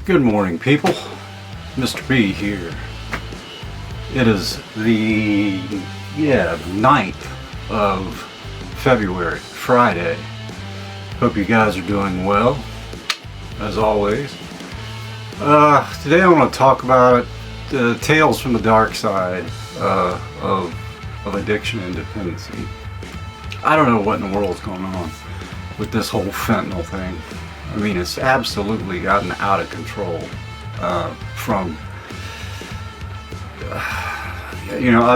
Good morning, people. Mr. B here. It is the 9th of February, Friday. Hope you guys are doing well, as always. Today I want to talk about the tales from the dark side of addiction and dependency. I don't know what in the world's going on with this whole fentanyl thing. I mean, it's absolutely gotten out of control I've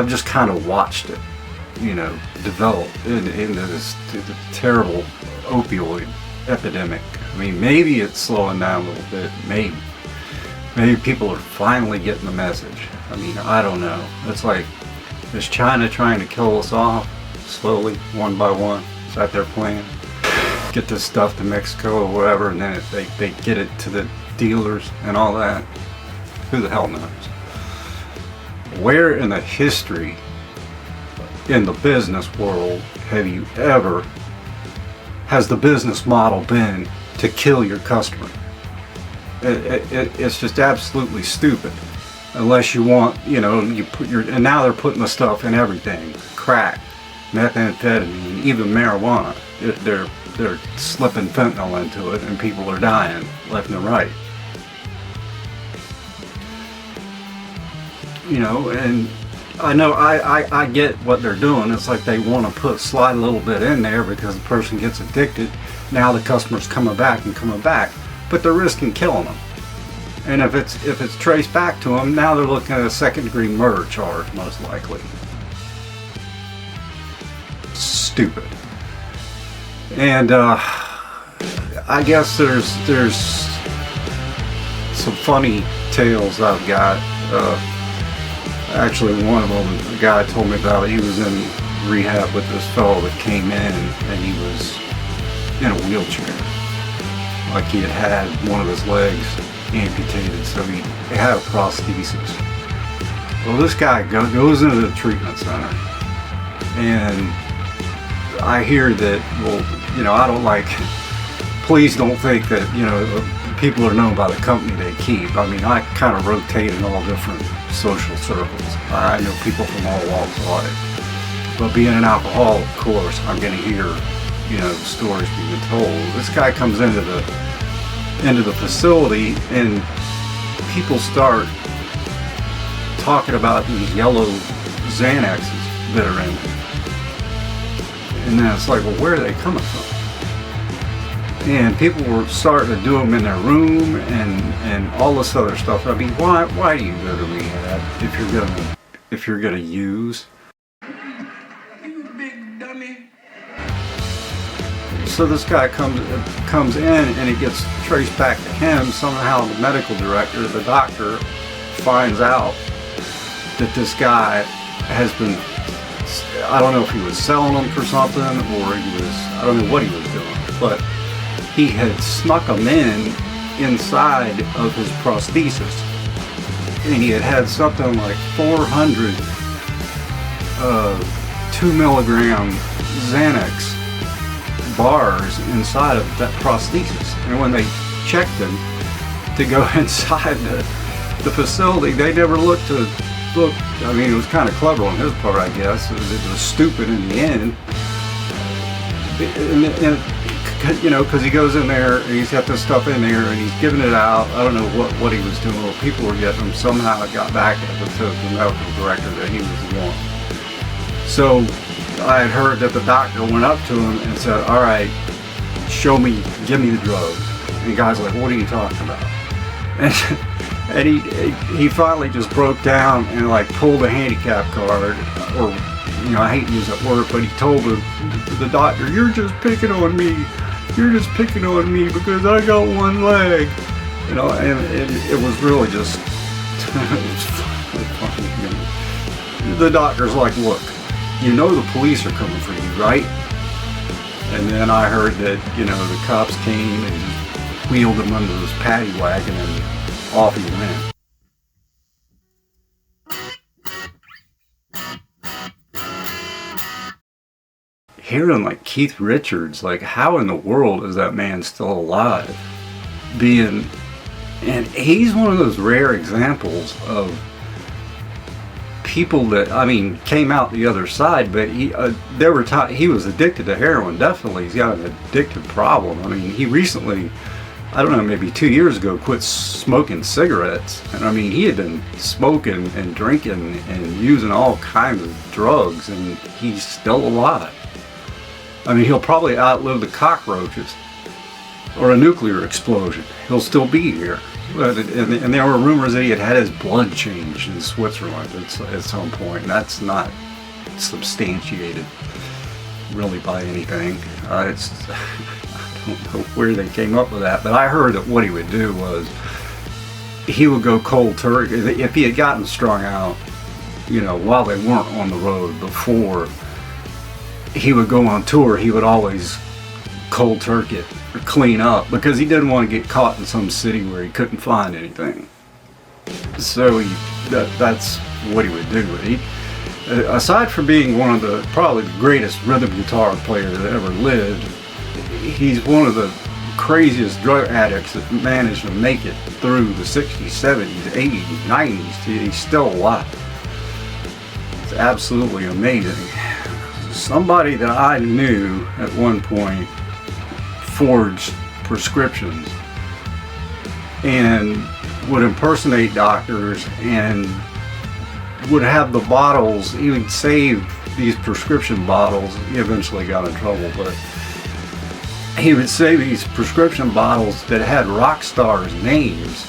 just kind of watched it, develop into this terrible opioid epidemic. I mean, maybe it's slowing down a little bit, maybe people are finally getting the message. I mean, I don't know. It's like, is China trying to kill us off slowly, one by one? Is that their plan? Get this stuff to Mexico or whatever, and then they get it to the dealers and all that. Who the hell knows? Where in the history, in the business world, has the business model been to kill your customer? It's just absolutely stupid. Unless you want, and now they're putting the stuff in everything. Crack, methamphetamine, even marijuana. They're slipping fentanyl into it, and people are dying left and right. And I know I get what they're doing. It's like they want to slide a little bit in there because the person gets addicted. Now the customer's coming back, but they're risking killing them. And if it's traced back to them, now they're looking at a second-degree murder charge, most likely. Stupid. And I guess there's some funny tales I've got. Actually, one of them, the guy told me about it. He was in rehab with this fellow that came in, and he was in a wheelchair. Like he had one of his legs amputated, so he had a prosthesis. Well, this guy goes into the treatment center, and I hear that, I don't like, please don't think that, people are known by the company they keep. I mean, I kind of rotate in all different social circles. I know people from all walks of life. But being an alcoholic, of course, I'm going to hear, stories being told. This guy comes into the facility, and people start talking about these yellow Xanaxes that are in there. And then it's like, well, where are they coming from? And people were starting to do them in their room and all this other stuff. I mean, why do you go to rehab if you're gonna use? You big dummy. So this guy comes in, and it gets traced back to him. Somehow the medical director, the doctor, finds out that this guy has been, I don't know if he was selling them for something, or I don't know what he was doing, but he had snuck them inside of his prosthesis, and he had something like 400 2 milligram Xanax bars inside of that prosthesis. And when they checked him to go inside the facility, they never looked. I mean, it was kind of clever on his part, I guess. It was stupid in the end. Because he goes in there, and he's got this stuff in there, and he's giving it out. I don't know what he was doing. Well, people were getting them. Somehow it got back to the medical director that he was the one. So I had heard that the doctor went up to him and said, all right, give me the drugs. And the guy's like, what are you talking about? And he finally just broke down and like pulled a handicap card, or I hate to use that word, but he told the doctor, you're just picking on me. You're just picking on me because I got one leg. And it was really just, it was funny. The doctor's like, look, the police are coming for you, right? And then I heard that, the cops came and wheeled him under this paddy wagon, and off he went. Hearing like Keith Richards, like how in the world is that man still alive? Being And he's one of those rare examples of people that, I mean, came out the other side, but there were times he was addicted to heroin. Definitely, he's got an addictive problem. I mean, he recently, I don't know, maybe 2 years ago, quit smoking cigarettes. And I mean, he had been smoking and drinking and using all kinds of drugs, and he's still alive. I mean, he'll probably outlive the cockroaches or a nuclear explosion. He'll still be here. And there were rumors that he had his blood changed in Switzerland at some point. And that's not substantiated really by anything. I don't know where they came up with that, but I heard that what he would do was he would go cold turkey. If he had gotten strung out, you know, while they weren't on the road before he would go on tour, he would always cold turkey it or clean up, because he didn't want to get caught in some city where he couldn't find anything. So that's what he would do. Aside from being one of the probably the greatest rhythm guitar players that ever lived, he's one of the craziest drug addicts that managed to make it through the 60s, 70s, 80s, 90s. He's still alive. It's absolutely amazing. Somebody that I knew at one point forged prescriptions and would impersonate doctors and would have the bottles. He would save these prescription bottles. He eventually got in trouble, but he would save these prescription bottles that had rock stars' names.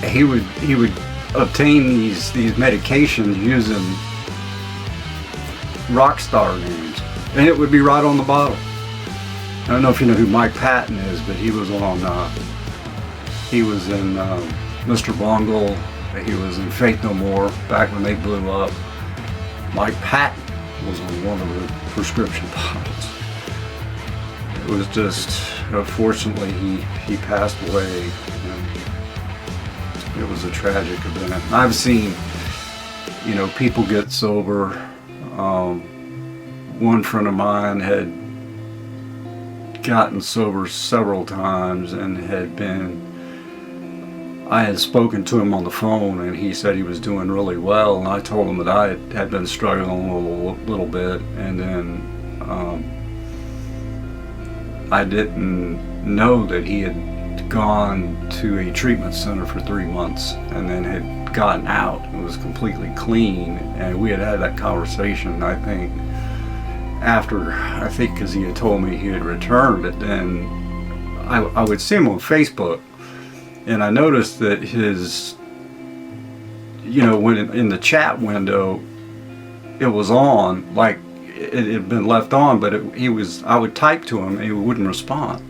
He would obtain these medications using rock star names, and it would be right on the bottle. I don't know if you know who Mike Patton is, but he was in Mr. Bungle. He was in Faith No More back when they blew up. Mike Patton was on one of the prescription bottles. It was just, unfortunately, he passed away. And it was a tragic event. I've seen, you know, people get sober. One friend of mine had gotten sober several times and I had spoken to him on the phone, and he said he was doing really well, and I told him that I had been struggling a little bit, and then I didn't know that he had gone to a treatment center for 3 months and then had gotten out and was completely clean. And we had that conversation, I think, because he had told me he had returned. But then I would see him on Facebook, and I noticed that his, you know, when in the chat window it was on, like it had been left on, but I would type to him and he wouldn't respond.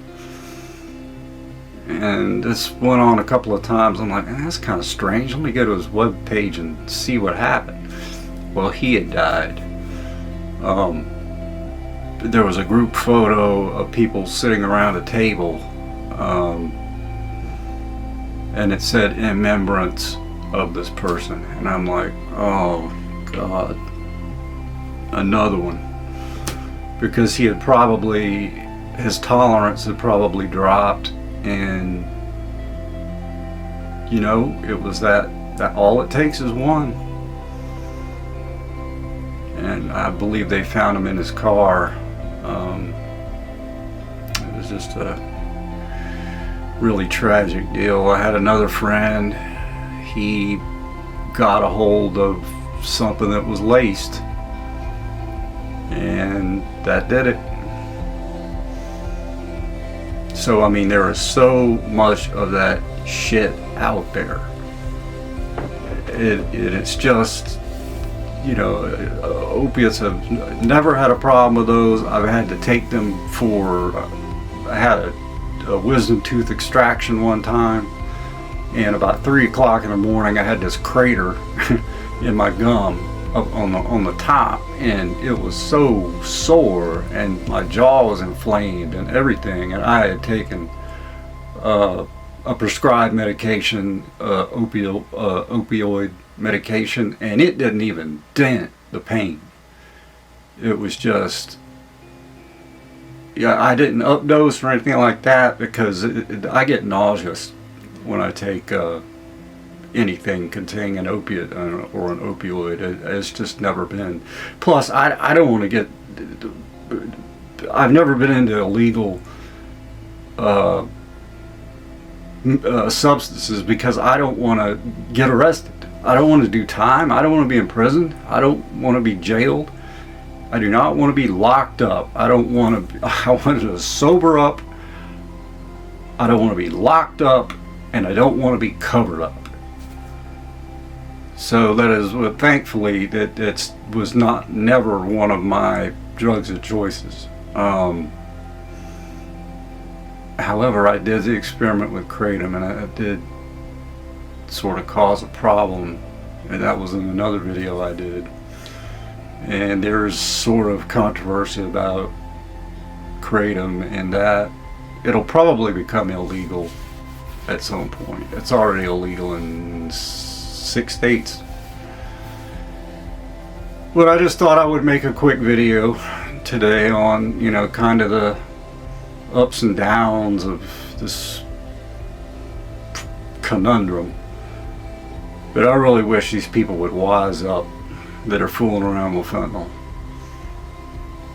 And this went on a couple of times. I'm like, that's kind of strange. Let me go to his web page and see what happened. Well, he had died. There was a group photo of people sitting around a table, and it said in remembrance of this person. And I'm like, oh God, another one. Because his tolerance had probably dropped, and you know, it was that all it takes is one. And I believe they found him in his car. It was just a really tragic deal. I had another friend, he got a hold of something that was laced, and that did it. So I mean, there is so much of that shit out there. It's just, you know, opiates have never had a problem with those. I've had to take them I had a wisdom tooth extraction one time, and about 3 o'clock in the morning I had this crater in my gum up on the top, and it was so sore, and my jaw was inflamed and everything, and I had taken a prescribed medication, opioid medication, and it didn't even dent the pain. It was just, yeah, I didn't updose or anything like that, because I get nauseous when I take anything containing an opiate or an opioid. It's just never been. Plus, I don't want to get. I've never been into illegal substances because I don't want to get arrested. I don't want to do time. I don't want to be in prison. I don't want to be jailed. I do not want to be locked up. I don't want to. I want to sober up. I don't want to be locked up, and I don't want to be covered up. So that is, thankfully, that was never one of my drugs of choices. However, I did experiment with kratom, and it did sort of cause a problem, and that was in another video I did. And there's sort of controversy about kratom, and that it'll probably become illegal at some point. It's already illegal in 6 states. But I just thought I would make a quick video today on, you know, kind of the ups and downs of this conundrum. But I really wish these people would wise up that are fooling around with fentanyl.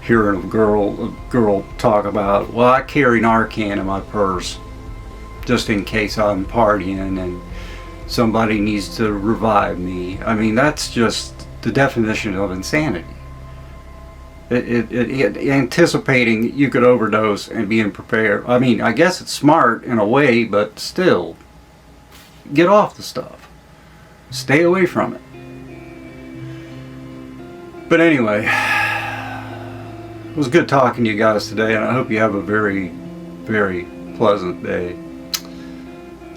Hearing a girl talk about, well, I carry Narcan in my purse just in case I'm partying and somebody needs to revive me. I mean, that's just the definition of insanity. Anticipating you could overdose and being prepared. I mean, I guess it's smart in a way, but still, get off the stuff. Stay away from it. But anyway, it was good talking to you guys today, and I hope you have a very, very pleasant day.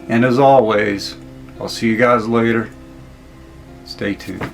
And as always, I'll see you guys later. Stay tuned.